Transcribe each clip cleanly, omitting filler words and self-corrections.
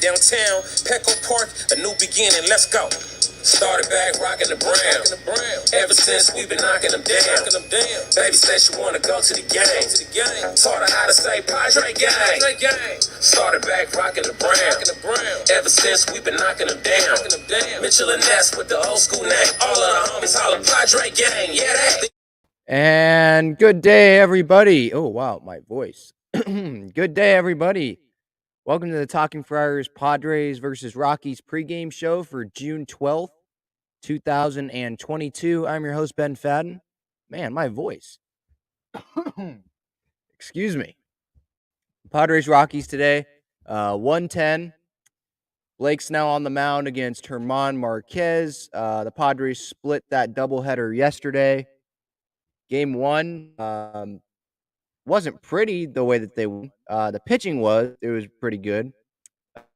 Downtown, Petco Park, a new beginning, let's go. Started back rocking the brown. Ever since we've been knocking them down. Baby said she wanna go to the game. Taught her how to say Padres gang. Started back rocking the brown. Ever since we've been knocking them down. Mitchell and Ness with the old school name. All of the homies holler Padres gang. Yeah, that. And good day, everybody. Oh, wow, my voice. Good day, everybody. Welcome to the Talking Friars Padres versus Rockies pregame show for June 12th, 2022. I'm your host, Ben Fadden. Man, my voice. Excuse me. Padres Rockies today, 110. Blake Snell on the mound against German Marquez. The Padres split that doubleheader yesterday. Game one wasn't pretty the way that they won. The pitching was pretty good,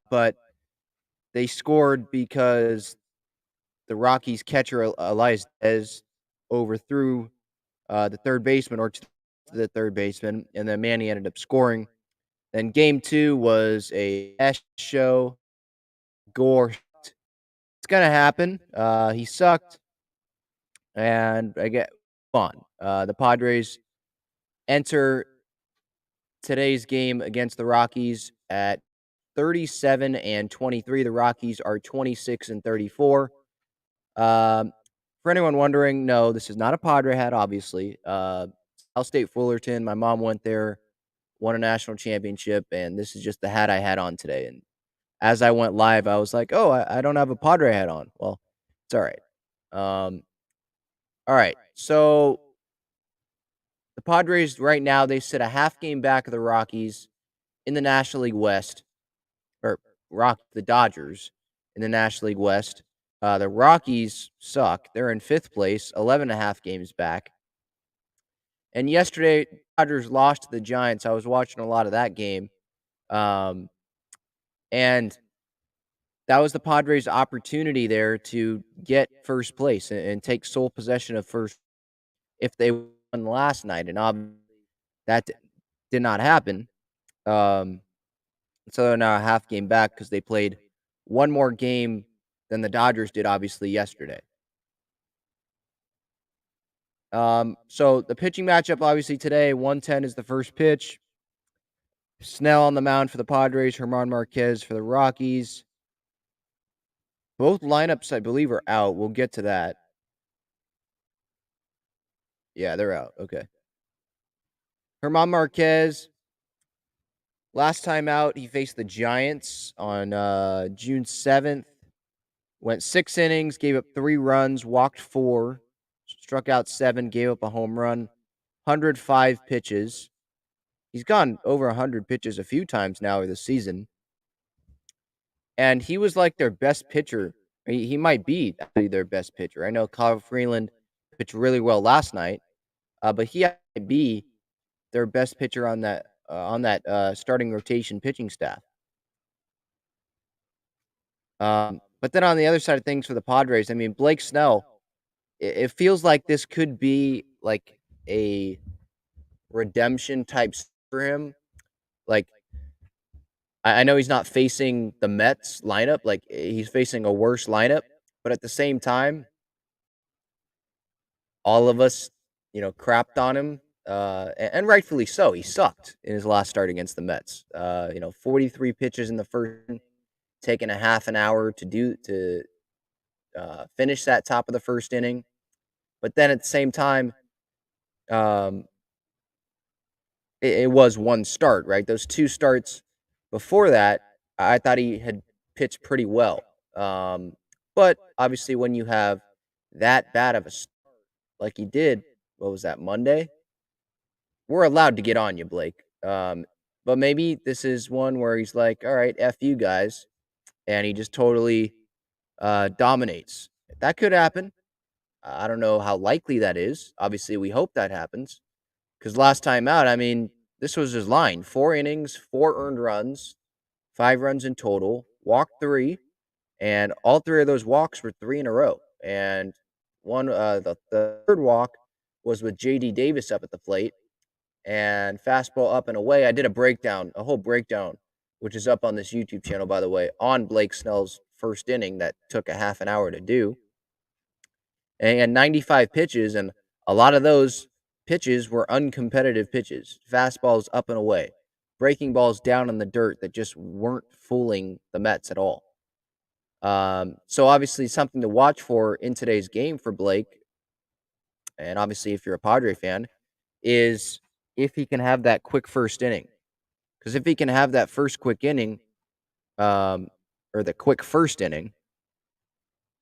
but they scored because the Rockies catcher Elias Diaz overthrew the third baseman or to the third baseman, and then Manny ended up scoring. Then game two was a show. Gore, it's gonna happen. He sucked, and I get fun. The Padres enter today's game against the Rockies at 37-23. The Rockies are 26-34. For anyone wondering, no, this is not a Padre hat, obviously. Cal State Fullerton. My mom went there, won a national championship, and this is just the hat I had on today. And as I went live, I was like, oh, I don't have a Padre hat on. Well, it's all right. All right. So the Padres right now, they sit a half game back of the Rockies in the National League West, or the Dodgers in the National League West. The Rockies suck. They're in fifth place, 11.5 games back. And yesterday, Dodgers lost to the Giants. I was watching a lot of that game. And that was the Padres' opportunity there to get first place and take sole possession of first if they won last night. And obviously, that did not happen. So they're now a half game back because they played one more game than the Dodgers did, obviously, yesterday. So the pitching matchup, obviously, today, 110 is the first pitch. Snell on the mound for the Padres, German Marquez for the Rockies. Both lineups, I believe, are out. We'll get to that. Yeah, they're out. Okay. German Marquez, last time out, he faced the Giants on June 7th. Went 6 innings, gave up 3 runs, walked 4, struck out 7, gave up a home run, 105 pitches. He's gone over 100 pitches a few times now this season. And he was like their best pitcher. He might be actually their best pitcher. I know Kyle Freeland pitched really well last night, but he might be their best pitcher on that starting rotation pitching staff. But then on the other side of things for the Padres, I mean, Blake Snell, it feels like this could be like a redemption type for him. Like, I know he's not facing the Mets lineup, like he's facing a worse lineup, but at the same time, all of us, crapped on him, and rightfully so. He sucked in his last start against the Mets. 43 pitches in the first, taking a half an hour to finish that top of the first inning. But then at the same time, it was one start, right? Those 2 starts before that, I thought he had pitched pretty well. But obviously, when you have that bad of a start like he did, what was that, Monday? We're allowed to get on you, Blake. But maybe this is one where he's like, all right, F you guys. And he just totally dominates. That could happen. I don't know how likely that is. Obviously, we hope that happens. Because last time out, I mean, this was his line. 4 innings, 4 earned runs, 5 runs in total, walked 3, and all 3 of those walks were 3 in a row. And the third walk was with J.D. Davis up at the plate, and fastball up and away. I did a whole breakdown which is up on this YouTube channel, by the way, on Blake Snell's first inning that took a half an hour to do. And he had 95 pitches, and a lot of those pitches were uncompetitive pitches. Fastballs up and away, breaking balls down in the dirt that just weren't fooling the Mets at all. So obviously something to watch for in today's game for Blake, and obviously if you're a Padre fan, is if he can have that quick first inning. Because if he can have that quick inning, or the quick first inning,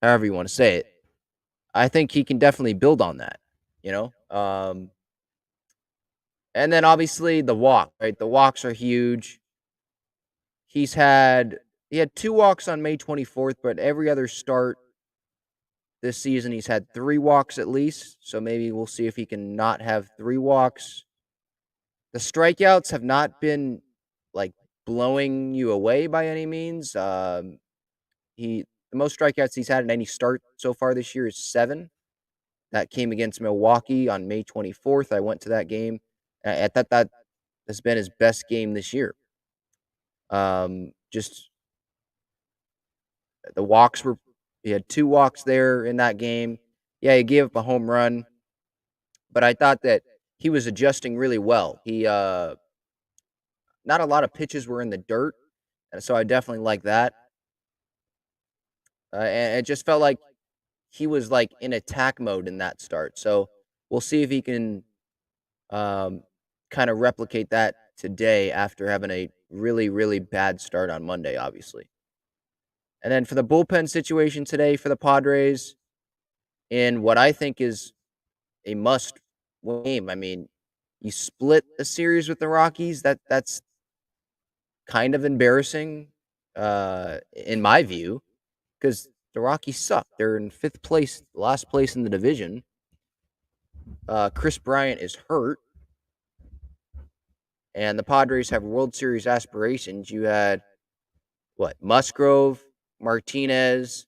however you want to say it, I think he can definitely build on that, you know? And then obviously the walk, right? The walks are huge. He had 2 walks on May 24th, but every other start this season he's had 3 walks at least. So maybe we'll see if he can not have 3 walks. The strikeouts have not been like blowing you away by any means. The most strikeouts he's had in any start so far this year is 7. That came against Milwaukee on May 24th. I went to that game. I thought that has been his best game this year. Just the walks were, he had 2 walks there in that game. Yeah, he gave up a home run, but I thought that he was adjusting really well. Not a lot of pitches were in the dirt, and so I definitely like that. And it just felt like he was like in attack mode in that start. So we'll see if he can kind of replicate that today after having a really, really bad start on Monday, obviously. And then for the bullpen situation today for the Padres, in what I think is a must win game. I mean, you split a series with the Rockies. That's kind of embarrassing, in my view, because the Rockies suck. They're in 5th place, last place in the division. Chris Bryant is hurt, and the Padres have World Series aspirations. You had Musgrove, Martinez,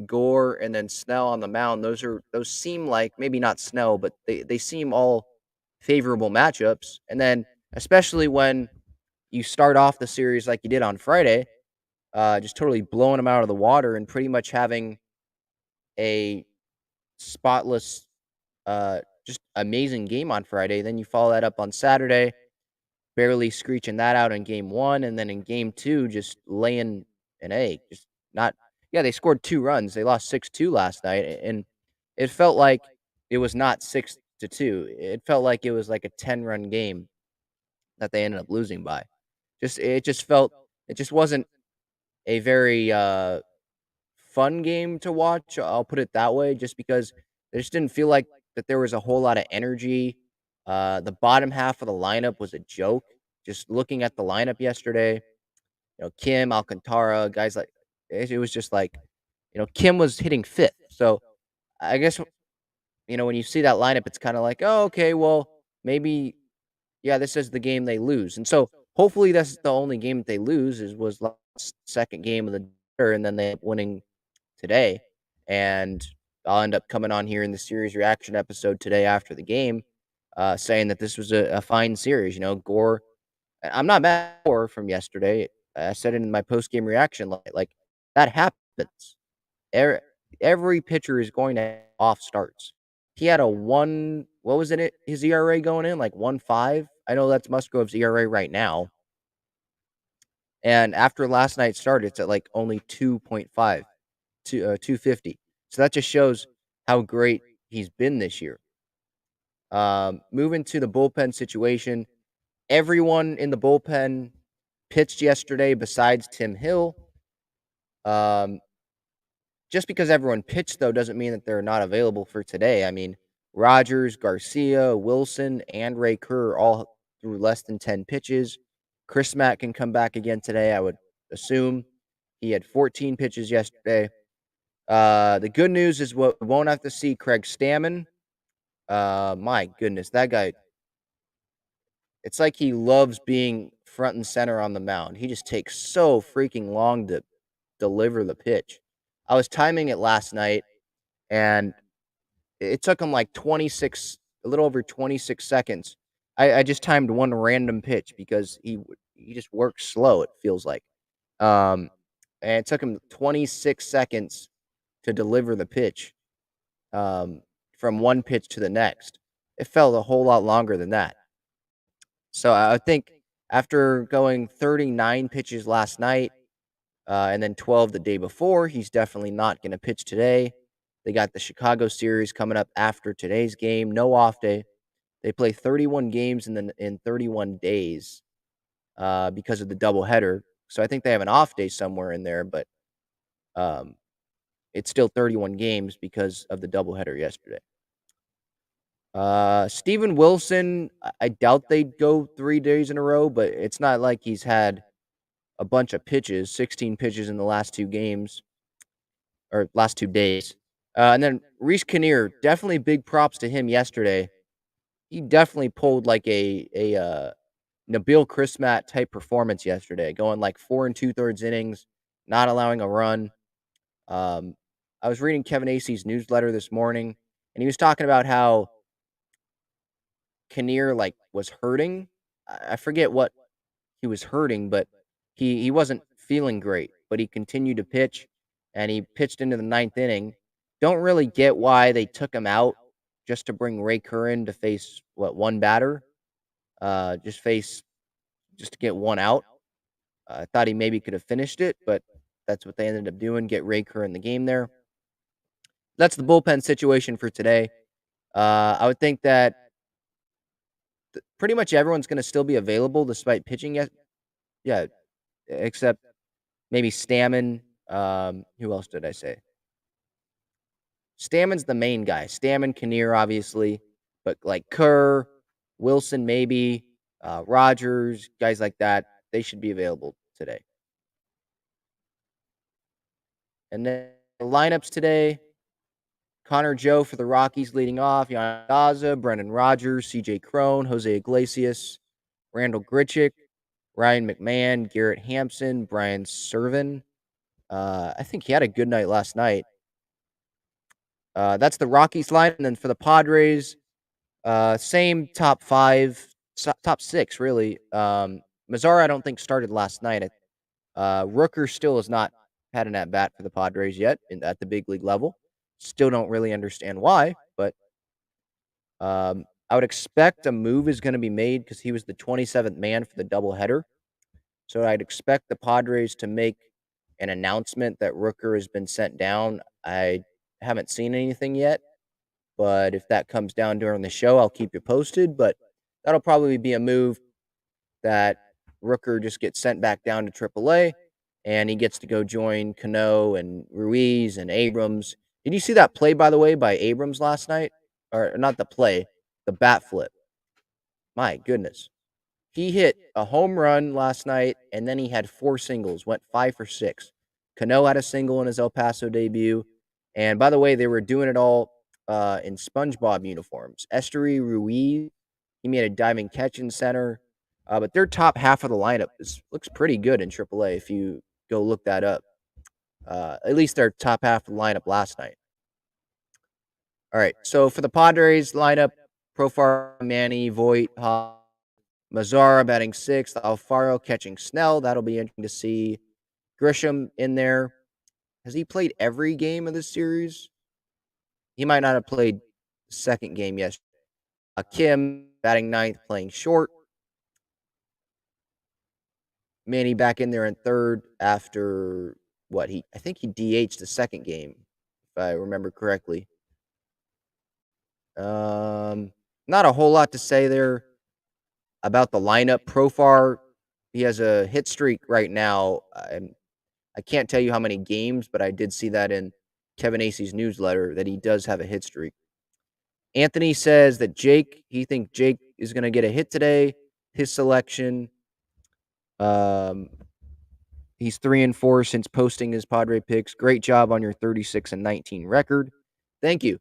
Gore, and then Snell on the mound. Those seem like, maybe not Snell, but they seem all favorable matchups. And then especially when you start off the series like you did on Friday, just totally blowing them out of the water and pretty much having a spotless, just amazing game on Friday. Then you follow that up on Saturday, barely screeching that out in game 1, and then in game 2, just laying an egg. Just not. Yeah, they scored 2 runs. They lost 6-2 last night, and it felt like it was not 6-2. It felt like it was like a 10-run game that they ended up losing by. It just wasn't a very fun game to watch. I'll put it that way, just because it just didn't feel like that there was a whole lot of energy. The bottom half of the lineup was a joke. Just looking at the lineup yesterday, Kim, Alcantara, guys like it was just like, Kim was hitting 5th. So I guess when you see that lineup, it's kind of like, oh, okay, well, maybe, yeah, this is the game they lose. And so hopefully that's the only game that they lose was last second game of the year, and then they end up winning today. And I'll end up coming on here in the series reaction episode today after the game, saying that this was a fine series. Gore, I'm not mad at Gore from yesterday. I said it in my post game reaction, like that happens. Every pitcher is going to have off starts. He had a what was it? His ERA going in like 1.5. I know that's Musgrove's ERA right now. And after last night's start, it's at like only 2.5, 250. So that just shows how great he's been this year. Moving to the bullpen situation, everyone in the bullpen pitched yesterday besides Tim Hill. Just because everyone pitched, though, doesn't mean that they're not available for today. I mean, Rogers, Garcia, Wilson, and Ray Kerr all threw less than 10 pitches. Chris Matt can come back again today, I would assume. He had 14 pitches yesterday. The good news is we won't have to see Craig Stammen. My goodness, that guy, it's like he loves being front and center on the mound. He just takes so freaking long to deliver the pitch. I was timing it last night, and it took him like a little over 26 seconds. I just timed one random pitch because he he just works slow, it feels like. Um, and it took him 26 seconds to deliver the pitch, um, from one pitch to the next. It felt a whole lot longer than that. So I think after going 39 pitches last night, and then 12 the day before, he's definitely not going to pitch today. They got the Chicago series coming up after today's game. No off day. They play 31 games in 31 days, because of the doubleheader. So I think they have an off day somewhere in there, but um, it's still 31 games because of the doubleheader yesterday. Steven Wilson, I doubt they'd go 3 days in a row, but it's not like he's had a bunch of pitches, 16 pitches in the last 2 games or last 2 days. And then Reese Kinnear, definitely big props to him yesterday. He definitely pulled like a Nabil Chrismat type performance yesterday, going like 4 2/3 innings, not allowing a run. Um, I was reading Kevin Acey's newsletter this morning, and he was talking about how Kinnear like was hurting. I forget what he was hurting, but he wasn't feeling great. But he continued to pitch, and he pitched into the ninth inning. Don't really get why they took him out just to bring Ray Curran to face one batter, just to get one out. I thought he maybe could have finished it, but that's what they ended up doing. Get Ray Kerr in the game there. That's the bullpen situation for today. I would think that pretty much everyone's going to still be available despite pitching. Yeah, except maybe Stammen. Who else did I say? Stammen's the main guy. Stammen, Kinnear, obviously, but like Kerr, Wilson, maybe Rogers, guys like that. They should be available today. And then the lineups today: Connor Joe for the Rockies leading off, Yan Daza, Brendan Rodgers, CJ Crone, Jose Iglesias, Randall Grichuk, Ryan McMahon, Garrett Hampson, Brian Servin. I think he had a good night last night. That's the Rockies line. And then for the Padres, same top five, top six, really. Mazzara, I don't think, started last night. Rooker still has not had an at bat for the Padres yet at the big league level. Still don't really understand why, but I would expect a move is going to be made because he was the 27th man for the doubleheader. So I'd expect the Padres to make an announcement that Rooker has been sent down. I haven't seen anything yet, but if that comes down during the show, I'll keep you posted. But that'll probably be a move that Rooker just gets sent back down to AAA, and he gets to go join Cano and Ruiz and Abrams. Did you see that play, by the way, by Abrams last night? Or not the play, the bat flip. My goodness. He hit a home run last night, and then he had 4 singles, went 5 for 6. Cano had a single in his El Paso debut. And by the way, they were doing it all in SpongeBob uniforms. Estery Ruiz, he made a diving catch in center. But their top half of the lineup looks pretty good in AAA if you go look that up. At least their top half of the lineup last night. All right, so for the Padres lineup, Profar, Manny, Voit, Mazzara batting 6th, Alfaro catching Snell. That'll be interesting to see. Grisham in there. Has he played every game of this series? He might not have played the second game yesterday. Kim batting 9th, playing short. Manny back in there in 3rd after I think he DH'd the second game, if I remember correctly. Not a whole lot to say there about the lineup. Profar, he has a hit streak right now. I can't tell you how many games, but I did see that in Kevin Acey's newsletter that he does have a hit streak. Anthony says that he thinks Jake is going to get a hit today. His selection. He's 3-4 since posting his Padre picks. Great job on your 36-19 record. Thank you.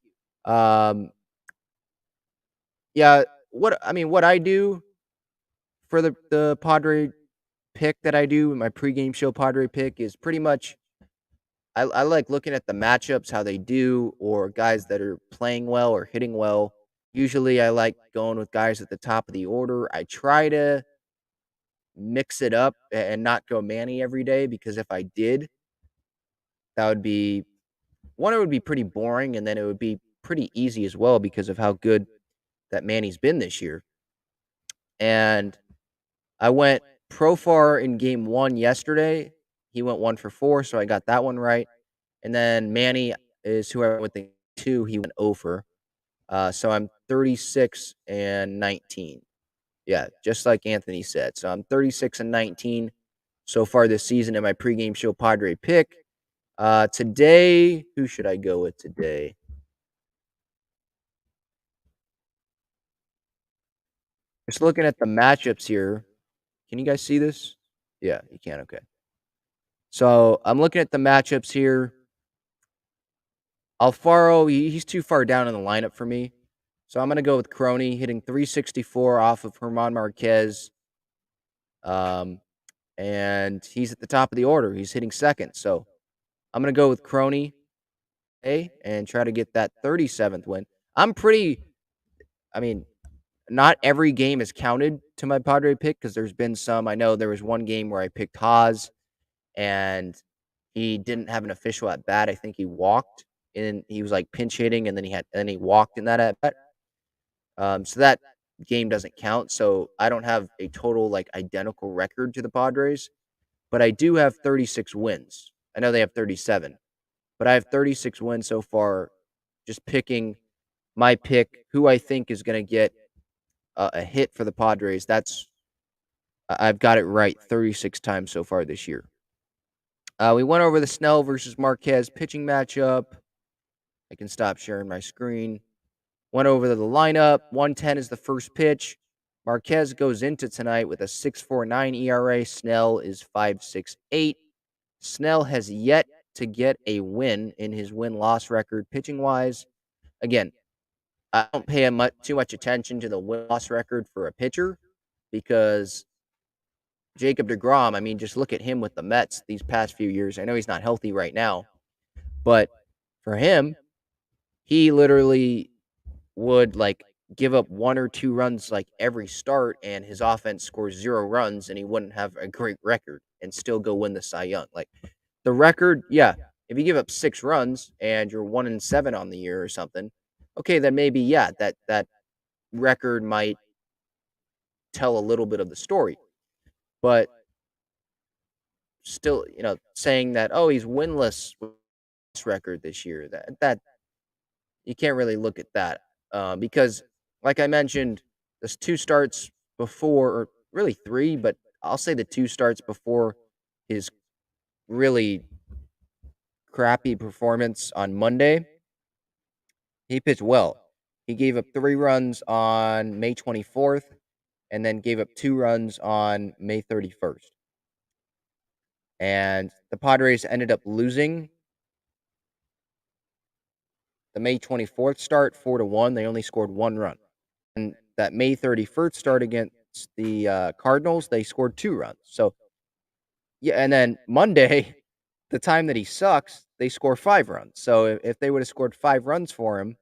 Yeah, what I do for the Padre pick that I do, my pregame show Padre pick, is pretty much I like looking at the matchups, how they do, or guys that are playing well or hitting well. Usually I like going with guys at the top of the order. I try to mix it up and not go Manny every day, because if I did, that would be one, it would be pretty boring, and then it would be pretty easy as well because of how good that Manny's been this year. And I went Profar in game 1 yesterday. He went 1 for 4, so I got that one right. And then Manny is who I went with the 2. He went 0 for. So I'm 36 and 19. Yeah, just like Anthony said. So I'm 36 and 19 so far this season in my pregame show Padre pick. Today, who should I go with today? Just looking at the matchups here. Can you guys see this? Yeah, you can. Okay. So I'm looking at the matchups here. Alfaro, he's too far down in the lineup for me. So I'm going to go with Crony, hitting 364 off of German Marquez. And he's at the top of the order. He's hitting second. So I'm going to go with Crony and try to get that 37th win. I mean, not every game is counted to my Padre pick because there's been some. I know there was one game where I picked Haas and he didn't have an official at bat. I think he walked and he was like pinch hitting, and then he walked in that at bat. So that game doesn't count. So I don't have a total like identical record to the Padres, but I do have 36 wins. I know they have 37, but I have 36 wins so far. Just picking my pick, who I think is going to get a hit for the Padres. I've got it right 36 times so far this year. We went over the Snell versus Marquez pitching matchup. I can stop sharing my screen. Went over the lineup. 110 is the first pitch. Marquez goes into tonight with a 6.49 ERA. Snell is 5.68. Snell has yet to get a win in his win-loss record pitching-wise. Again, I don't pay too much attention to the win-loss record for a pitcher because Jacob deGrom, I mean, just look at him with the Mets these past few years. I know he's not healthy right now, but for him, he literally would like give up 1 or 2 runs like every start, and his offense scores 0 runs, and he wouldn't have a great record and still go win the Cy Young. Like the record, yeah, if you give up 6 runs and you're 1-7 on the year or something, okay, then maybe that record might tell a little bit of the story. But still, saying that, oh, he's winless with this record this year, that you can't really look at that because, like I mentioned, there's 2 starts before, or really 3, but I'll say the 2 starts before his really crappy performance on Monday. He pitched well. He gave up 3 runs on May 24th and then gave up 2 runs on May 31st. And the Padres ended up losing the May 24th start 4-1. They only scored 1 run. And that May 31st start against the Cardinals, they scored 2 runs. So, yeah, and then Monday, the time that he sucks, they score 5 runs. So if they would have scored 5 runs for him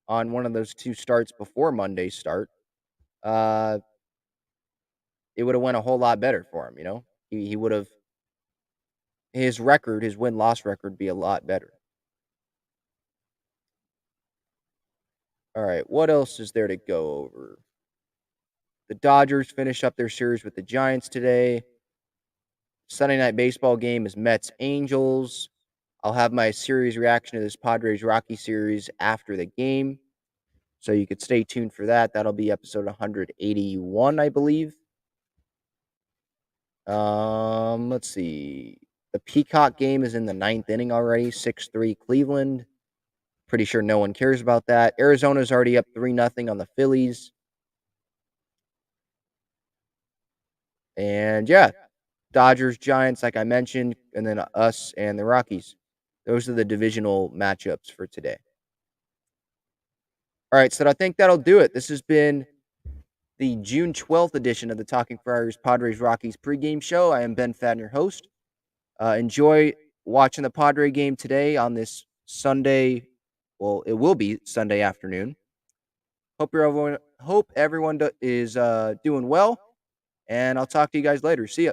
on one of those 2 starts before Monday's start, it would have went a whole lot better for him, He would have, his record, his win-loss record, be a lot better. All right, what else is there to go over? The Dodgers finish up their series with the Giants today. Sunday night baseball game is Mets-Angels. I'll have my series reaction to this Padres Rocky series after the game, so you could stay tuned for that. That'll be episode 181, I believe. Let's see. The Peacock game is in the 9th inning already, 6-3 Cleveland. Pretty sure no one cares about that. Arizona's already up 3-0 on the Phillies. And yeah, Dodgers, Giants, like I mentioned, and then us and the Rockies. Those are the divisional matchups for today. All right, so I think that'll do it. This has been the June 12th edition of the Talking Friars Padres Rockies pregame show. I am Ben Fadden, your host. Enjoy watching the Padre game today on this Sunday. Well, it will be Sunday afternoon. Hope everyone is doing well. And I'll talk to you guys later. See ya.